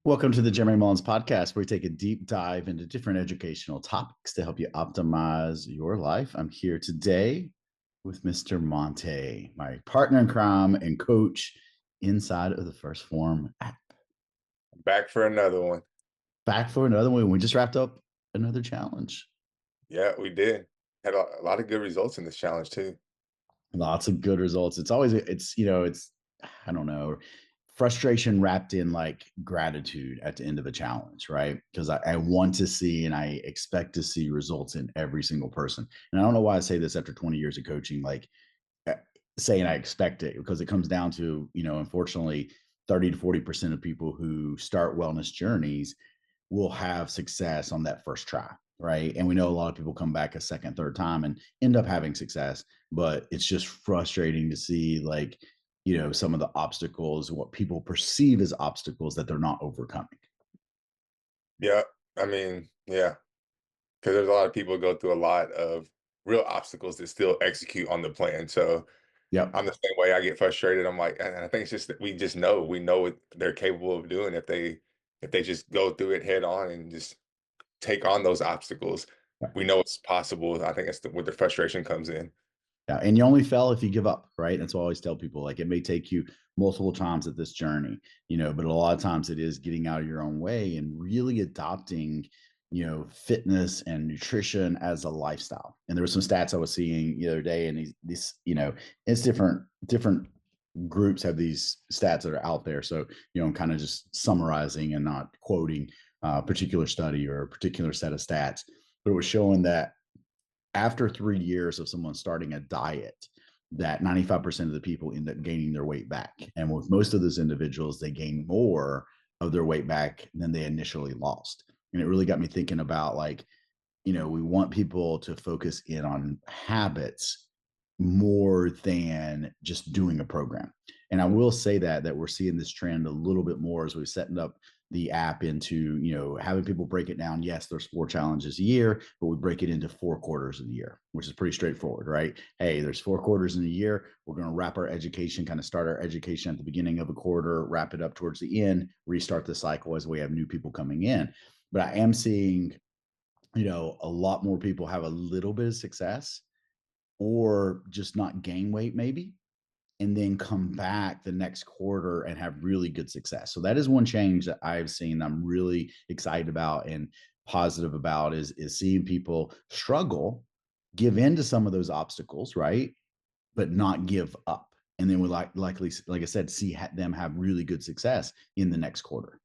Welcome to the Jeremy Mullins podcast, where we take a deep dive into different educational topics to help you optimize your life. I'm here today with Mr. Monte, my partner in crime and coach inside of the First Form app. Back for another one. Back for another one. We just wrapped up another challenge. Yeah, we did. Had a lot of good results in this challenge too. Lots of good results. It's I don't know, frustration wrapped in like gratitude at the end of a challenge, right? Because I want to see and I expect to see results in every single person. And I don't know why I say this after 20 years of coaching, like eh, saying I expect it, because it comes down to, unfortunately, 30 to 40% of people who start wellness journeys will have success on that first try, right? And we know a lot of people come back a second, third time and end up having success, but it's just frustrating to see, like, some of the obstacles, what people perceive as obstacles that they're not overcoming. Yeah, yeah, because there's a lot of people who go through a lot of real obstacles that still execute on the plan. So Yep. I'm the same way. I get frustrated. I'm like, and I think it's just that we know what they're capable of doing if they just go through it head on and just take on those obstacles. We know it's possible. I think that's where the frustration comes in. Yeah, and you only fail if you give up, right? That's what I always tell people. Like, it may take you multiple times at this journey, but a lot of times it is getting out of your own way and really adopting, fitness and nutrition as a lifestyle. And there were some stats I was seeing the other day, and these, it's different groups have these stats that are out there. So, I'm kind of just summarizing and not quoting a particular study or a particular set of stats, but it was showing that after 3 years of someone starting a diet, that 95% of the people end up gaining their weight back. And with most of those individuals, they gain more of their weight back than they initially lost. And it really got me thinking about, like, we want people to focus in on habits more than just doing a program. And I will say that we're seeing this trend a little bit more as we're setting up the app into, having people break it down. Yes, there's 4 challenges a year, but we break it into 4 quarters of the year, which is pretty straightforward, right? Hey, there's 4 quarters in a year. We're going to wrap our education, kind of start our education at the beginning of a quarter, wrap it up towards the end, restart the cycle as we have new people coming in. But I am seeing, a lot more people have a little bit of success or just not gain weight, maybe, and then come back the next quarter and have really good success. So that is one change that I've seen that I'm really excited about and positive about, is seeing people struggle, give in to some of those obstacles, right? But not give up. And then we likely, like I said, see them have really good success in the next quarter.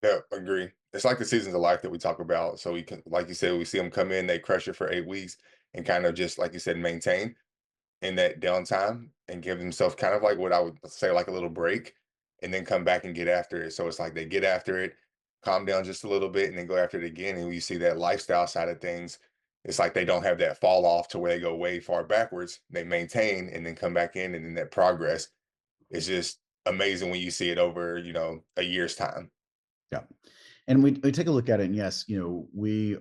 Yeah, agree. It's like the seasons of life that we talk about. So we can, like you said, we see them come in, they crush it for 8 weeks and kind of just, like you said, maintain in that downtime and give themselves kind of like what I would say, like a little break, and then come back and get after it. So it's like they get after it, calm down just a little bit, and then go after it again. And we see that lifestyle side of things. It's like they don't have that fall off to where they go way far backwards. They maintain and then come back in, and then that progress is just amazing when you see it over, a year's time. Yeah. And we take a look at it, and yes, we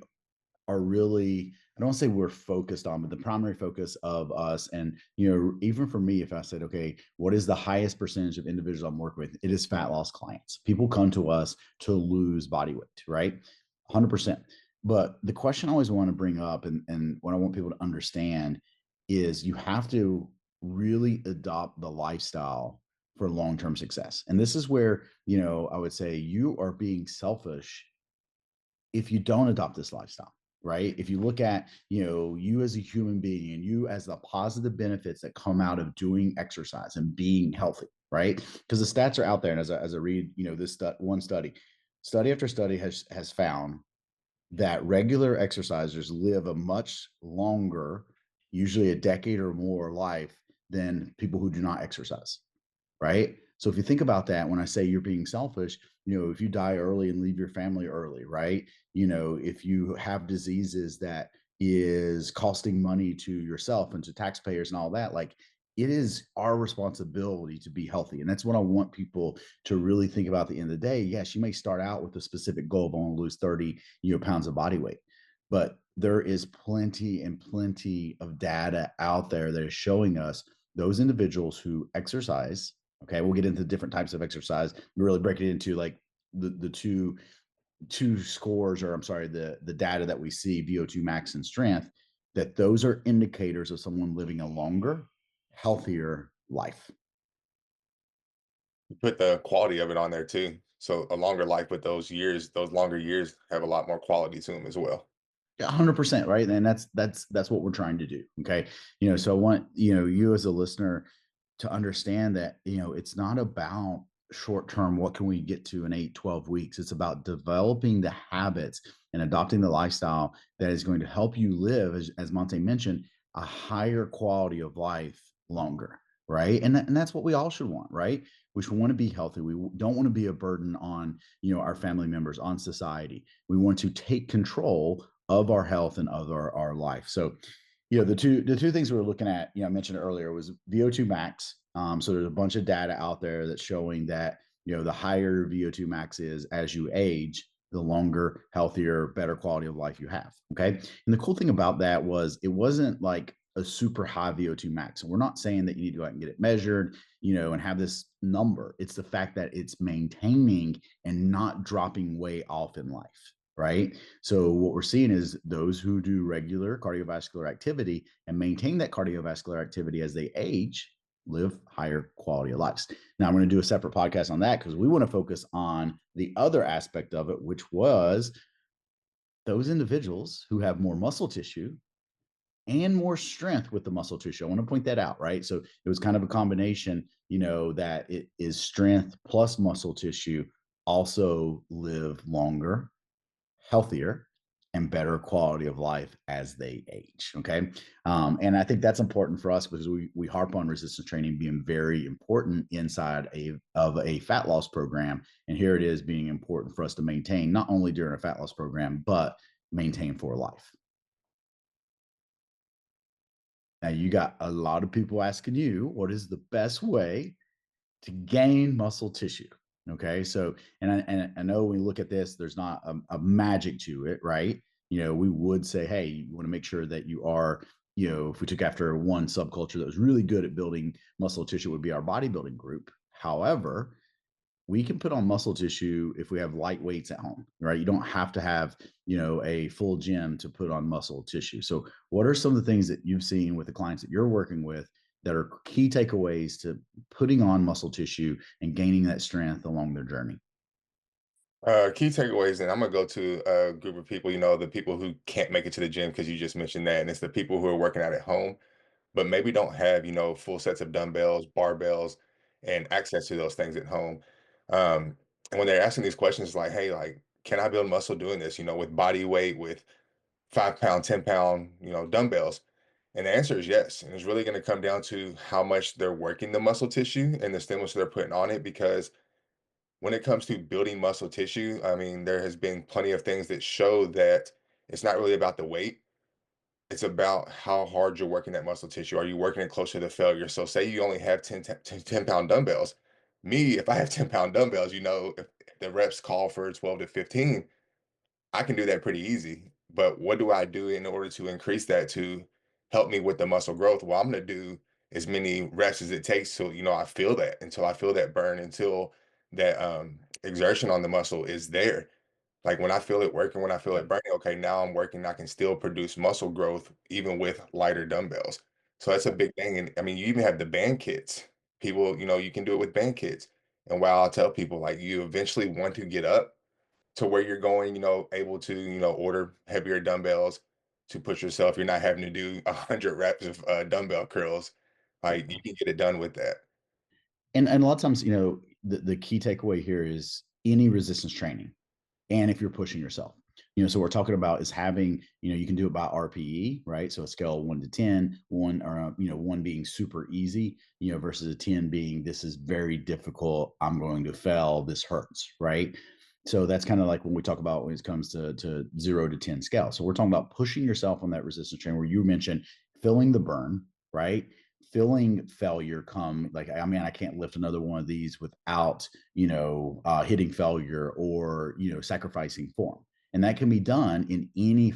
are really, I don't want to say we're focused on, but the primary focus of us, and even for me, if I said, okay, what is the highest percentage of individuals I'm working with? It is fat loss clients. People come to us to lose body weight, right? 100%. But the question I always want to bring up, and what I want people to understand, is you have to really adopt the lifestyle for long-term success. And this is where, I would say you are being selfish if you don't adopt this lifestyle, right? If you look at, you as a human being and you as the positive benefits that come out of doing exercise and being healthy, right? Because the stats are out there. And as I read, this one study after study has found that regular exercisers live a much longer, usually a decade or more life, than people who do not exercise, right? So if you think about that, when I say you're being selfish, if you die early and leave your family early, right? If you have diseases that is costing money to yourself and to taxpayers and all that, like, it is our responsibility to be healthy. And that's what I want people to really think about at the end of the day. Yes, you may start out with a specific goal of wanting to lose 30, pounds of body weight, but there is plenty and plenty of data out there that is showing us those individuals who exercise. Okay, we'll get into different types of exercise. We really break it into, like, the two scores, or I'm sorry, the data that we see, VO2 max and strength, that those are indicators of someone living a longer, healthier life. You put the quality of it on there too. So a longer life, but those longer years have a lot more quality to them as well. 100%, right? And that's what we're trying to do. Okay. So I want, you as a listener to understand that, it's not about short term, what can we get to in 8, 12 weeks. It's about developing the habits and adopting the lifestyle that is going to help you live, as Monte mentioned, a higher quality of life longer. Right. And that's what we all should want, right? We should want to be healthy. We don't want to be a burden on, our family members, on society. We want to take control of our health and of our life. So, the two things we were looking at, I mentioned earlier, was VO2 max. So there's a bunch of data out there that's showing that, the higher VO2 max is as you age, the longer, healthier, better quality of life you have. Okay. And the cool thing about that was it wasn't like a super high VO2 max. And we're not saying that you need to go out and get it measured, and have this number. It's the fact that it's maintaining and not dropping way off in life. Right. So what we're seeing is those who do regular cardiovascular activity and maintain that cardiovascular activity as they age live higher quality of lives. Now I'm going to do a separate podcast on that because we want to focus on the other aspect of it, which was those individuals who have more muscle tissue and more strength with the muscle tissue. I want to point that out, right? So it was kind of a combination, that it is strength plus muscle tissue also live longer, healthier, and better quality of life as they age. Okay. And I think that's important for us because we harp on resistance training being very important inside of a fat loss program. And here it is being important for us to maintain not only during a fat loss program, but maintain for life. Now you got a lot of people asking you, what is the best way to gain muscle tissue? Okay. So, and I know when we look at this, there's not a magic to it, right? We would say, hey, you want to make sure that you are, if we took after one subculture that was really good at building muscle tissue, it would be our bodybuilding group. However, we can put on muscle tissue if we have light weights at home, right? You don't have to have, a full gym to put on muscle tissue. So what are some of the things that you've seen with the clients that you're working with that are key takeaways to putting on muscle tissue and gaining that strength along their journey? Key takeaways, and I'm gonna go to a group of people, the people who can't make it to the gym because you just mentioned that, and it's the people who are working out at home, but maybe don't have, full sets of dumbbells, barbells, and access to those things at home. And when they're asking these questions, like, hey, like, can I build muscle doing this, with body weight, with 5 pound, 10 pound, dumbbells? And the answer is yes. And it's really going to come down to how much they're working the muscle tissue and the stimulus they're putting on it. Because when it comes to building muscle tissue, I mean, there has been plenty of things that show that it's not really about the weight. It's about how hard you're working that muscle tissue. Are you working it closer to failure? So say you only have 10 pound dumbbells. Me, if I have 10 pound dumbbells, if the reps call for 12 to 15, I can do that pretty easy. But what do I do in order to increase that to help me with the muscle growth? Well, I'm going to do as many reps as it takes till, I feel that, until I feel that burn, until that exertion on the muscle is there. Like when I feel it working, when I feel it burning, okay, now I'm working, I can still produce muscle growth even with lighter dumbbells. So that's a big thing. And I mean, you even have the band kits. People, you can do it with band kits. And while I tell people, like, you eventually want to get up to where you're going, able to, order heavier dumbbells to push yourself. You're not having to do 100 reps of dumbbell curls. Like you can get it done with that. And a lot of times, the key takeaway here is any resistance training. And if you're pushing yourself, so we're talking about is having, you can do it by RPE, right? So a scale of 1 to 10, one, or, one being super easy, versus a 10 being, this is very difficult. I'm going to fail. This hurts, right? So that's kind of like when we talk about when it comes to 0 to 10 scale. So we're talking about pushing yourself on that resistance train where you mentioned feeling the burn, right? Feeling failure come, like, I mean, I can't lift another one of these without, hitting failure or, sacrificing form. And that can be done in any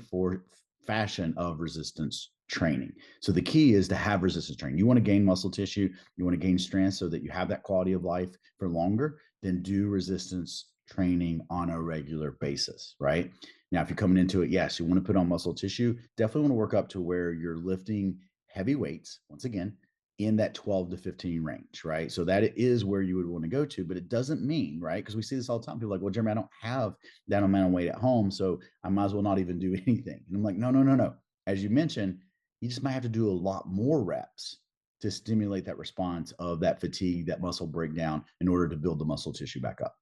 fashion of resistance training. So the key is to have resistance training. You want to gain muscle tissue, you want to gain strength so that you have that quality of life for longer, then do resistance training on a regular basis, right? Now, if you're coming into it, yes, you want to put on muscle tissue, definitely want to work up to where you're lifting heavy weights, once again, in that 12 to 15 range, right? So that is where you would want to go to, but it doesn't mean, right? Because we see this all the time. People are like, well, Jeremy, I don't have that amount of weight at home, so I might as well not even do anything. And I'm like, no, no, no, no. As you mentioned, you just might have to do a lot more reps to stimulate that response of that fatigue, that muscle breakdown in order to build the muscle tissue back up.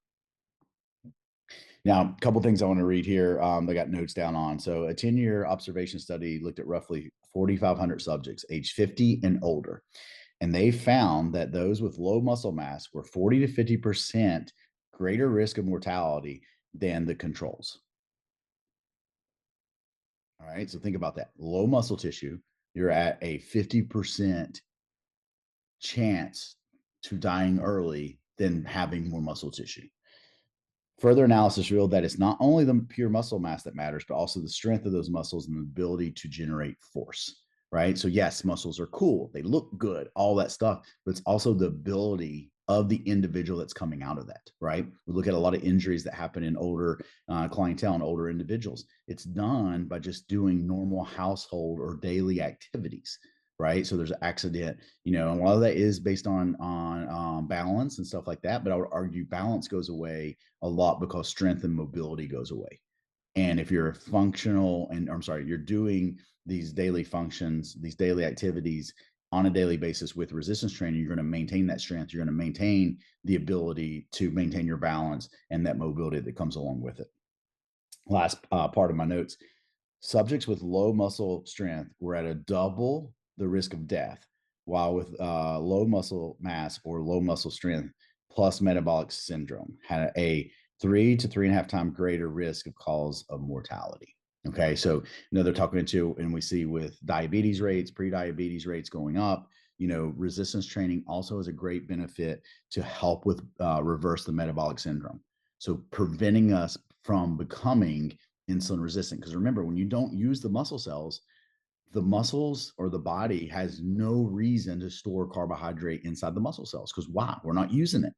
Now, a couple things I want to read here. I got notes down on. So, a 10-year observation study looked at roughly 4,500 subjects aged 50 and older. And they found that those with low muscle mass were 40 to 50% greater risk of mortality than the controls. All right. So, think about that. Low muscle tissue, you're at a 50% chance to dying early than having more muscle tissue. Further analysis revealed that it's not only the pure muscle mass that matters, but also the strength of those muscles and the ability to generate force, right? So, yes, muscles are cool, they look good, all that stuff, but it's also the ability of the individual that's coming out of that, right? We look at a lot of injuries that happen in older clientele and older individuals. It's done by just doing normal household or daily activities, right? So there's an accident, and a lot of that is based on balance and stuff like that. But I would argue balance goes away a lot because strength and mobility goes away. And if you're functional and I'm sorry, you're doing these daily functions, these daily activities on a daily basis with resistance training, you're going to maintain that strength. You're going to maintain the ability to maintain your balance and that mobility that comes along with it. Last part of my notes. Subjects with low muscle strength were at a double the risk of death, while with low muscle mass or low muscle strength plus metabolic syndrome had a 3 to 3.5 times greater risk of cause of mortality. Okay, so they're talking into, and we see with diabetes rates, pre-diabetes rates going up. Resistance training also has a great benefit to help with reverse the metabolic syndrome. So preventing us from becoming insulin resistant. Because remember, when you don't use the muscle cells, the muscles or the body has no reason to store carbohydrate inside the muscle cells. Because why? We're not using it.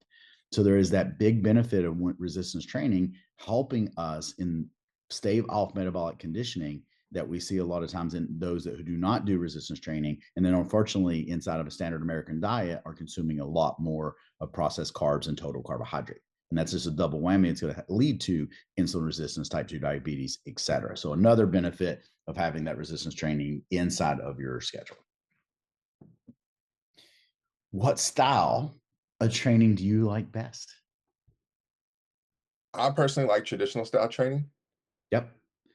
So there is that big benefit of resistance training helping us in stave off metabolic conditioning that we see a lot of times in those that who do not do resistance training. And then unfortunately, inside of a standard American diet are consuming a lot more of processed carbs and total carbohydrate. And that's just a double whammy. It's going to lead to insulin resistance, type 2 diabetes, et cetera. So another benefit of having that resistance training inside of your schedule. What style of training do you like best? I personally like traditional style training, Yep.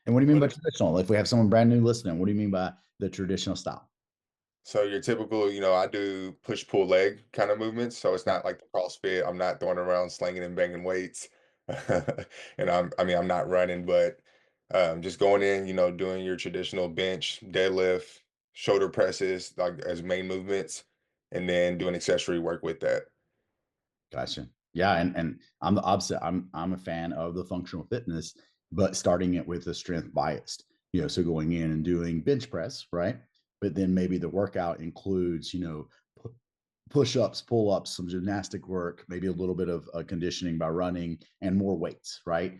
And what do you mean but by if traditional? If we have someone brand new listening, what do you mean by the traditional style? so your typical, I do push pull leg kind of movements. So it's not like the CrossFit. I'm not throwing around slinging and banging weights. And I'm not running, but just going in, doing your traditional bench, deadlift, shoulder presses, like as main movements, and then doing accessory work with that. Gotcha. Yeah, and I'm the opposite. I'm a fan of the functional fitness, but starting it with a strength biased. So going in and doing bench press, right? But then maybe the workout includes, push-ups, pull-ups, some gymnastic work, maybe a little bit of conditioning by running and more weights, right?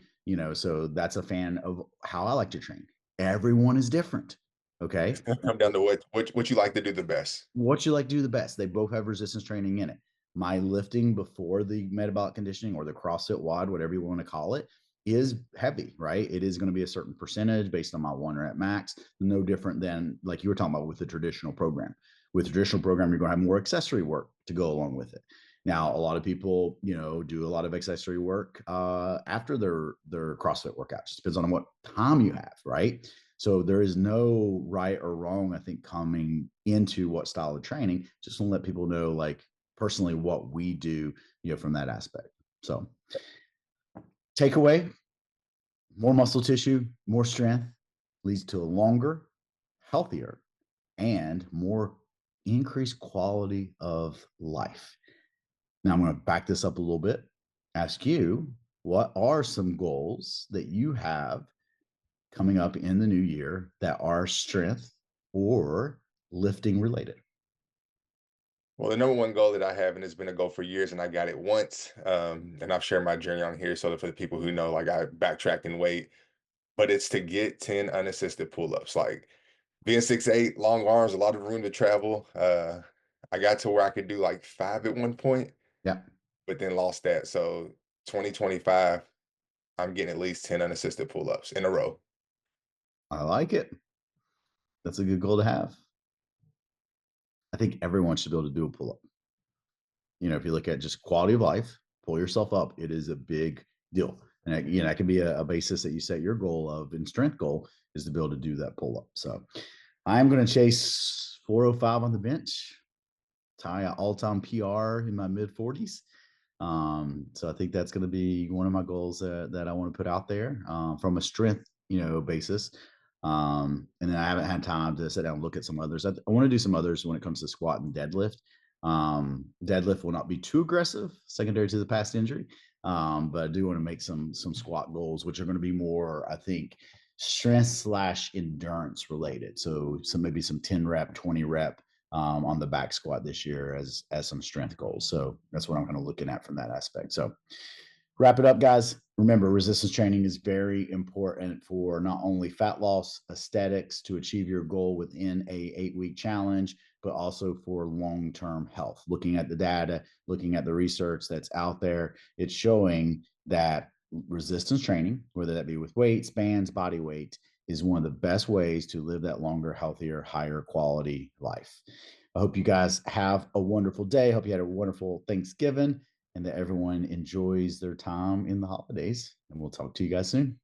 So that's a fan of how I like to train. Everyone is different. It's Okay. gonna come down to what you like to do the best. What you like to do the best. They both have resistance training in it. My lifting before the metabolic conditioning or the CrossFit WOD, whatever you want to call it, is heavy, right? It is going to be a certain percentage based on my 1 rep max, no different than like you were talking about with the traditional program. With the traditional program, you're going to have more accessory work to go along with it. Now, a lot of people, do a lot of accessory work after their CrossFit workout. Just depends on what time you have, right? So there is no right or wrong, I think, coming into what style of training. Just want to let people know, like personally, what we do, from that aspect. So takeaway: more muscle tissue, more strength leads to a longer, healthier, and more increased quality of life. Now I'm going to back this up a little bit. Ask you, what are some goals that you have coming up in the new year that are strength or lifting related? Well, the number one goal that I have, and it's been a goal for years, and I got it once, and I've shared my journey on here. So that for the people who know, like I backtrack and weight, but it's to get 10 unassisted pull-ups. Like being 6'8", long arms, a lot of room to travel. I got to where I could do like 5 at one point, Yeah, but then lost that. So 2025, I'm getting at least 10 unassisted pull-ups in a row. I like it. That's a good goal to have. I think everyone should be able to do a pull up. If you look at just quality of life, pull yourself up, it is a big deal. And that can be a basis that you set your goal of and strength goal is to be able to do that pull up. So I'm going to chase 405 on the bench, tie an all time PR in my mid 40s. So I think that's going to be one of my goals that I want to put out there from a strength, basis. And then I haven't had time to sit down and look at some others. I want to do some others when it comes to squat and deadlift. Deadlift will not be too aggressive, secondary to the past injury. But I do want to make some squat goals, which are going to be more, I think, strength slash endurance related. So maybe some 10 rep, 20 rep on the back squat this year as some strength goals. So that's what I'm kind of looking at from that aspect. So wrap it up, guys. Remember, resistance training is very important for not only fat loss, aesthetics, to achieve your goal within a 8-week challenge, but also for long-term health. Looking at the data, looking at the research that's out there, it's showing that resistance training, whether that be with weights, bands, body weight, is one of the best ways to live that longer, healthier, higher quality life. I hope you guys have a wonderful day. I hope you had a wonderful Thanksgiving and that everyone enjoys their time in the holidays. And we'll talk to you guys soon.